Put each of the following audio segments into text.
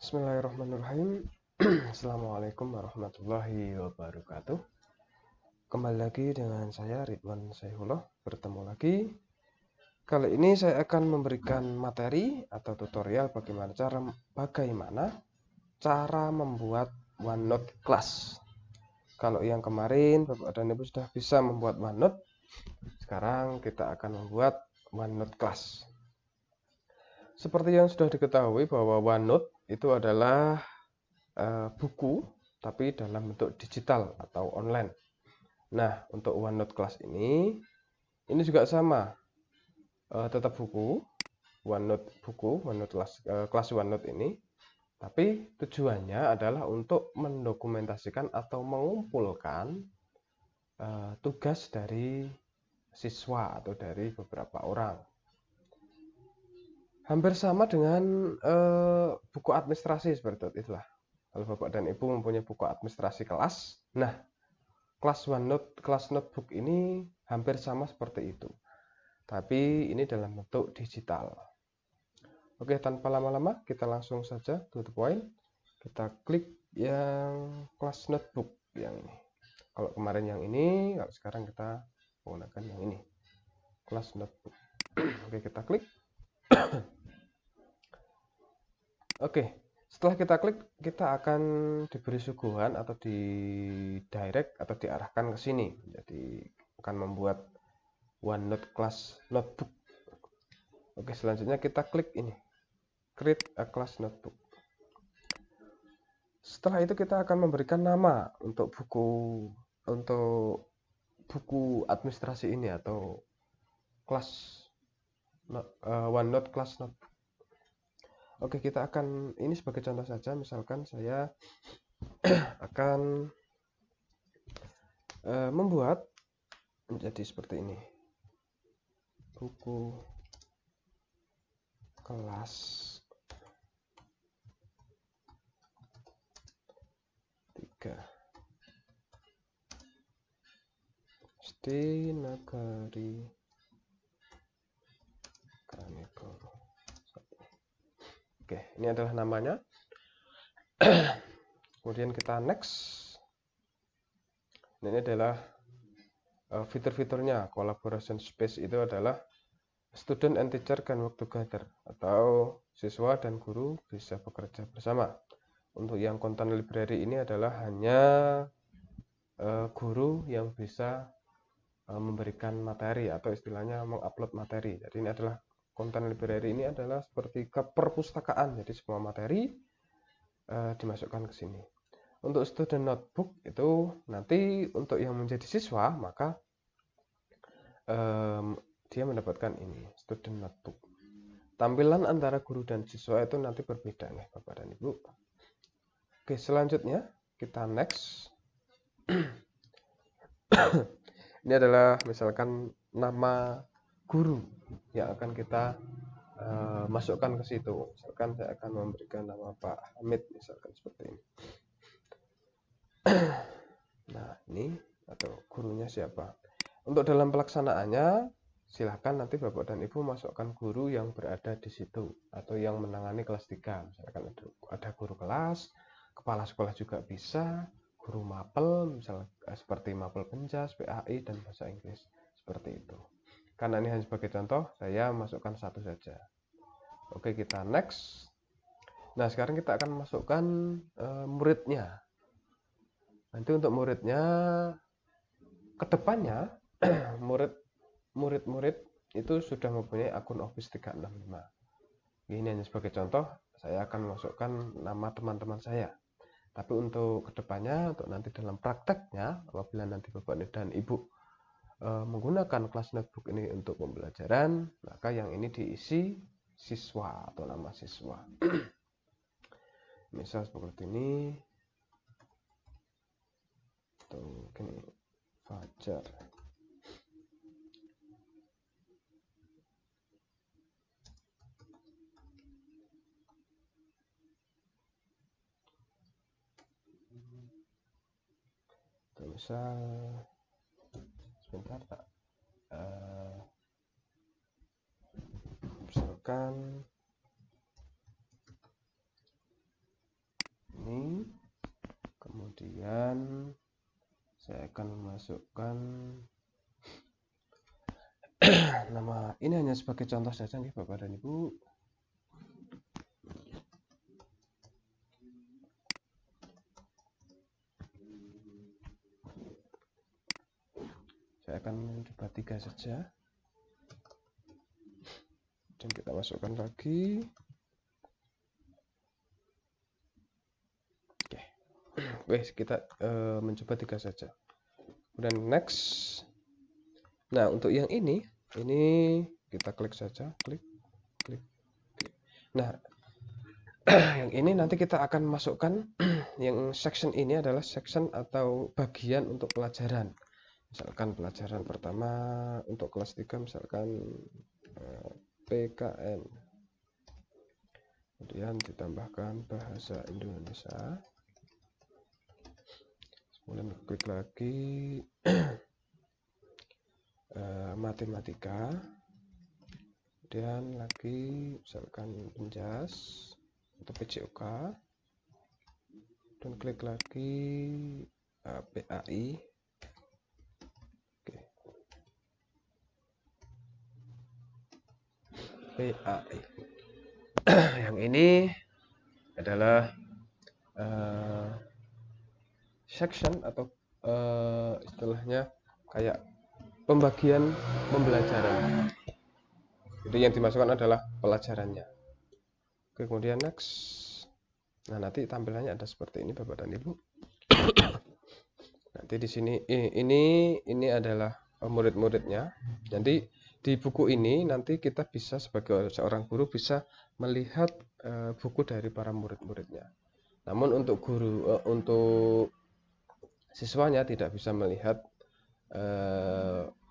Bismillahirrahmanirrahim. Assalamualaikum warahmatullahi wabarakatuh. Kembali lagi dengan saya Ridwan Saifullah. Bertemu lagi. Kali ini saya akan memberikan materi atau tutorial bagaimana cara membuat OneNote class. Kalau yang kemarin Bapak dan Ibu sudah bisa membuat OneNote, sekarang kita akan membuat OneNote class. Seperti yang sudah diketahui bahwa OneNote itu adalah buku tapi dalam bentuk digital atau online. Nah, untuk OneNote class ini juga sama, tetap buku, OneNote kelas OneNote ini, tapi tujuannya adalah untuk mendokumentasikan atau mengumpulkan tugas dari siswa atau dari beberapa orang. Hampir sama dengan buku administrasi seperti itulah. Kalau Bapak dan Ibu mempunyai buku administrasi kelas, nah kelas notebook ini hampir sama seperti itu. Tapi ini dalam bentuk digital. Oke, tanpa lama-lama kita langsung saja to the point. Kita klik yang kelas notebook yang ini. Kalau kemarin yang ini, kalau sekarang kita menggunakan yang ini. Kelas notebook. Oke, kita klik. Oke, setelah kita klik, kita akan diberi suguhan atau direct atau diarahkan ke sini. Jadi akan membuat OneNote class notebook. Oke, selanjutnya kita klik ini, create a class notebook. Setelah itu kita akan memberikan nama untuk buku administrasi ini atau kelas OneNote class notebook. Oke, kita akan ini sebagai contoh saja, misalkan saya akan membuat menjadi seperti ini. Buku kelas SD Nagari Kanekoro. Oke, ini adalah namanya. Kemudian kita next. Ini adalah fitur-fiturnya. Collaboration space itu adalah student and teacher can work together, atau siswa dan guru bisa bekerja bersama. Untuk yang content library ini adalah hanya guru yang bisa memberikan materi atau istilahnya mengupload materi. Jadi ini adalah content library ini adalah seperti keperpustakaan. Jadi semua materi dimasukkan ke sini. Untuk student notebook itu nanti untuk yang menjadi siswa maka dia mendapatkan ini student notebook. Tampilan antara guru dan siswa itu nanti berbeda nih Bapak dan Ibu. Oke, selanjutnya kita next. Ini adalah misalkan nama guru yang akan kita masukkan ke situ. Misalkan saya akan memberikan nama Pak Hamid, misalkan seperti ini. Nah, ini atau gurunya siapa. Untuk dalam pelaksanaannya, silahkan nanti Bapak dan Ibu masukkan guru yang berada di situ atau yang menangani kelas 3. Misalkan ada guru kelas, kepala sekolah juga bisa, guru mapel, misalnya seperti mapel penjas, PAI, dan bahasa Inggris. Seperti itu. Karena ini hanya sebagai contoh, saya masukkan satu saja. Oke, kita next. Nah, sekarang kita akan masukkan muridnya. Nanti untuk muridnya, kedepannya murid-murid itu sudah mempunyai akun Office 365. Ini hanya sebagai contoh, saya akan masukkan nama teman-teman saya. Tapi untuk kedepannya, untuk nanti dalam prakteknya, apabila nanti Bapak dan Ibu menggunakan kelas notebook ini untuk pembelajaran, maka yang ini diisi siswa atau nama siswa. Misal seperti ini, atau gini, Fajar. Misal sebentar tak misalkan akan memasukkan nama ini hanya sebagai contoh saja nih Bapak dan Ibu. Saya akan mencoba 3 saja. Dan kita masukkan lagi. Oke. Kita mencoba 3 saja. Kemudian next. Nah, untuk yang ini kita klik saja, klik. Nah, yang ini nanti kita akan masukkan yang section ini adalah section atau bagian untuk pelajaran. Misalkan pelajaran pertama untuk kelas 3 misalkan PKN. Kemudian ditambahkan bahasa Indonesia. Kemudian klik lagi matematika. Kemudian lagi misalkan penjas atau PJOK. Dan klik lagi PAI. PAI. Yang ini adalah section atau istilahnya kayak pembagian pembelajaran. Jadi yang dimasukkan adalah pelajarannya. Oke, kemudian next. Nah, nanti tampilannya ada seperti ini Bapak dan Ibu. Nanti di sini ini adalah murid-muridnya. Jadi di buku ini nanti kita bisa sebagai seorang guru bisa melihat buku dari para murid-muridnya. Namun untuk untuk siswanya tidak bisa melihat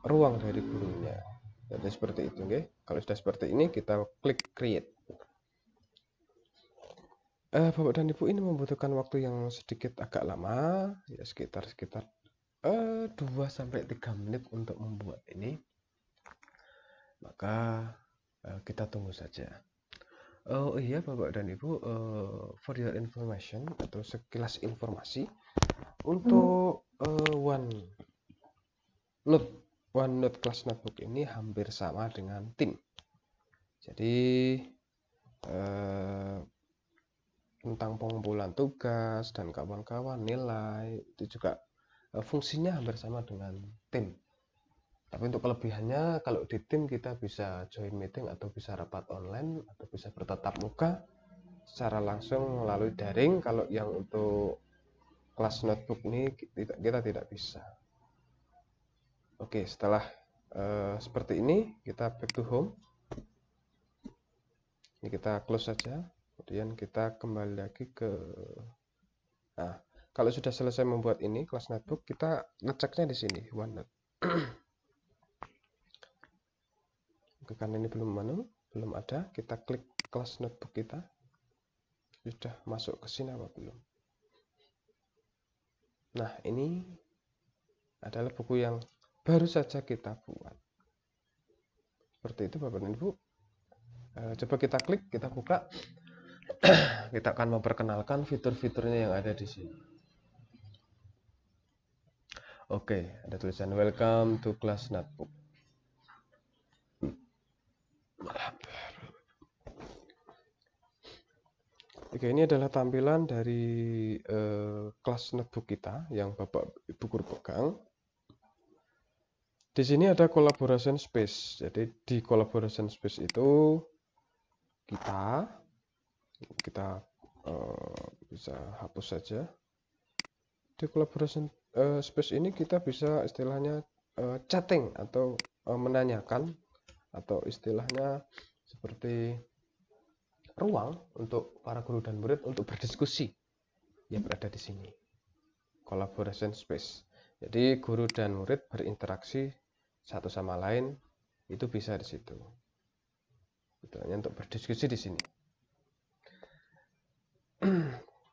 ruang dari gurunya. Jadi seperti itu, okay? Kalau sudah seperti ini kita klik create. Bapak dan Ibu, ini membutuhkan waktu yang sedikit agak lama, ya sekitar 2-3 menit untuk membuat ini. Maka kita tunggu saja. Oh iya Bapak dan Ibu, for your information atau sekilas informasi untuk OneNote Class Notebook ini hampir sama dengan Tim. Jadi tentang pengumpulan tugas dan kawan-kawan, nilai itu juga fungsinya hampir sama dengan Tim. Tapi untuk kelebihannya, kalau di Tim kita bisa join meeting atau bisa rapat online atau bisa bertatap muka secara langsung melalui daring. Kalau yang untuk kelas notebook ini kita tidak bisa. Oke, setelah seperti ini kita back to home. Ini kita close saja. Kemudian kita kembali lagi ke kalau sudah selesai membuat ini kelas notebook, kita ngeceknya di sini OneNote. Karena ini belum ada, kita klik kelas notebook kita. Sudah masuk ke sini apa belum? Nah, ini adalah buku yang baru saja kita buat. Seperti itu Bapak dan Ibu. Coba kita klik, kita buka. Kita akan memperkenalkan fitur-fiturnya yang ada di sini. Oke, ada tulisan welcome to class notebook. Oke, ini adalah tampilan dari kelas notebook kita yang Bapak Ibu guru pegang. Di sini ada collaboration space. Jadi di collaboration space itu kita bisa hapus saja. Di collaboration space ini kita bisa istilahnya chatting atau menanyakan atau istilahnya seperti ruang untuk para guru dan murid untuk berdiskusi yang berada di sini. Collaboration space. Jadi guru dan murid berinteraksi satu sama lain itu bisa di situ. Itu hanya untuk berdiskusi di sini.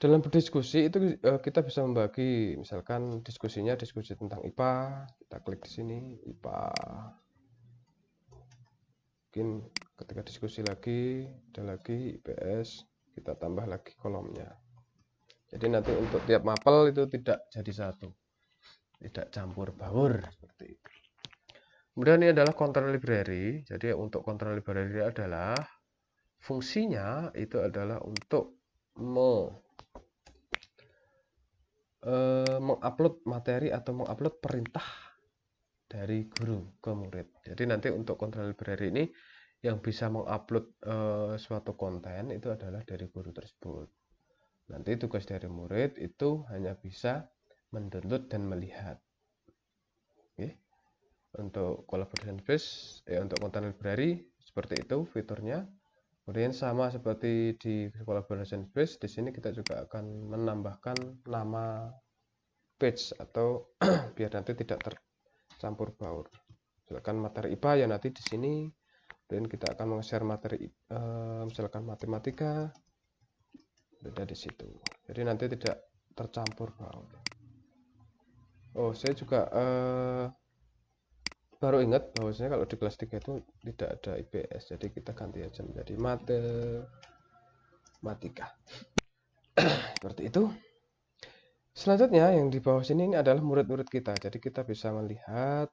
Dalam berdiskusi itu kita bisa membagi, misalkan diskusi tentang IPA, kita klik di sini IPA. Mungkin ketika diskusi lagi, ada lagi IPS, kita tambah lagi kolomnya. Jadi nanti untuk tiap mapel itu tidak jadi satu. tidak campur baur seperti itu. Kemudian ini adalah control library. Jadi untuk control library adalah fungsinya itu adalah untuk mengupload materi atau mengupload perintah dari guru ke murid. Jadi nanti untuk control library ini yang bisa mengupload suatu konten itu adalah dari guru tersebut. Nanti tugas dari murid itu hanya bisa mendownload dan melihat. Oke. Untuk collaboration space, untuk content library seperti itu fiturnya. Kemudian sama seperti di collaboration space, di sini kita juga akan menambahkan nama page atau biar nanti tidak tercampur baur. Misalkan materi IPA ya nanti di sini, dan kita akan meng-share materi misalkan matematika ada di situ. Jadi nanti tidak tercampur baur. Oh, saya juga baru ingat bahwasanya kalau di kelas 3 itu tidak ada IPS, jadi kita ganti aja menjadi matematika. Seperti itu. Selanjutnya yang di bawah sini ini adalah murid-murid kita. Jadi kita bisa melihat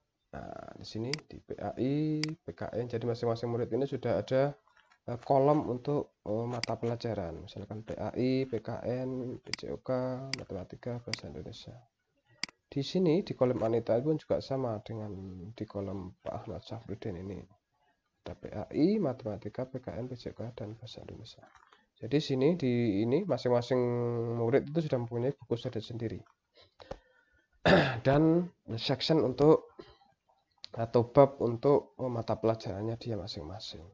di sini di PAI, PKN. Jadi masing-masing murid ini sudah ada kolom untuk mata pelajaran. Misalkan PAI, PKN, PJOK, Matematika, Bahasa Indonesia. Di sini di kolom Anita pun juga sama dengan di kolom Pak Ahmad Syafruddin ini. Ada PAI, Matematika, PKN, PJOK, dan Bahasa Indonesia. Jadi sini di ini masing-masing murid itu sudah mempunyai buku saja sendiri. Dan section untuk atau bab untuk mata pelajarannya dia masing-masing.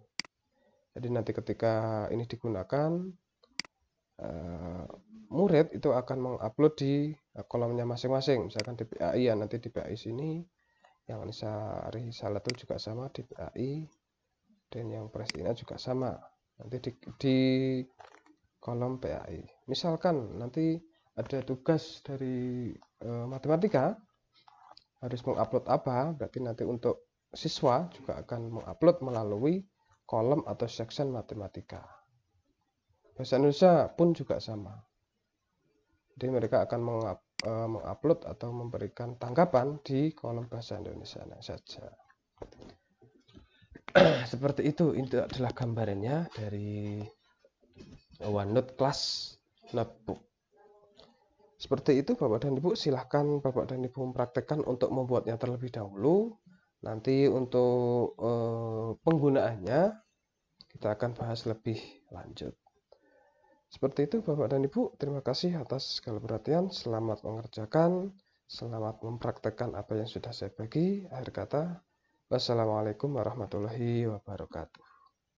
Jadi nanti ketika ini digunakan, murid itu akan mengupload di kolomnya masing-masing. Misalkan di PAI ya nanti di PAI sini, yang Anissa Risalah itu juga sama di PAI, dan yang Prestina juga sama. Nanti di kolom PAI. Misalkan nanti ada tugas dari matematika harus mengupload apa, berarti nanti untuk siswa juga akan mengupload melalui kolom atau section matematika. Bahasa Indonesia pun juga sama. Jadi mereka akan mengupload atau memberikan tanggapan di kolom bahasa Indonesia saja. Seperti itu adalah gambarannya dari OneNote Class Notebook. Seperti itu Bapak dan Ibu, silahkan Bapak dan Ibu mempraktekkan untuk membuatnya terlebih dahulu. Nanti untuk penggunaannya kita akan bahas lebih lanjut. Seperti itu Bapak dan Ibu, terima kasih atas segala perhatian. Selamat mengerjakan, selamat mempraktekkan apa yang sudah saya bagi. Akhir kata, wassalamualaikum warahmatullahi wabarakatuh.